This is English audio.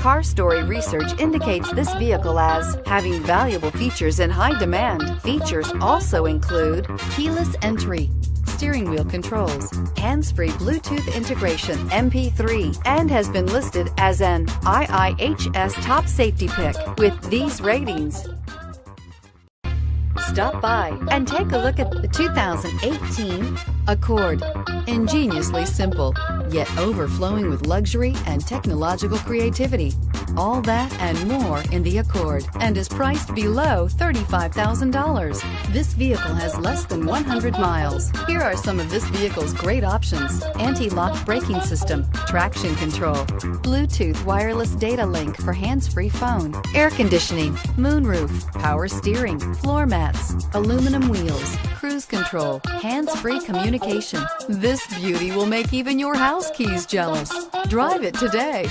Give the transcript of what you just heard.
Car Story research indicates this vehicle as having valuable features in high demand. Features also include keyless entry, steering wheel controls, hands-free Bluetooth integration, MP3, and has been listed as an IIHS top safety pick with these ratings. Stop by and take a look at the 2018 Accord. Ingeniously simple, yet overflowing with luxury and technological creativity. All that and more in the Accord, and is priced below $35,000. This vehicle has less than 100 miles. Here are some of this vehicle's great options: anti-lock braking system, traction control, Bluetooth wireless data link for hands-free phone, air conditioning, moonroof, power steering, floor mats, aluminum wheels, cruise control, hands-free communication. This beauty will make even your house keys jealous. Drive it today.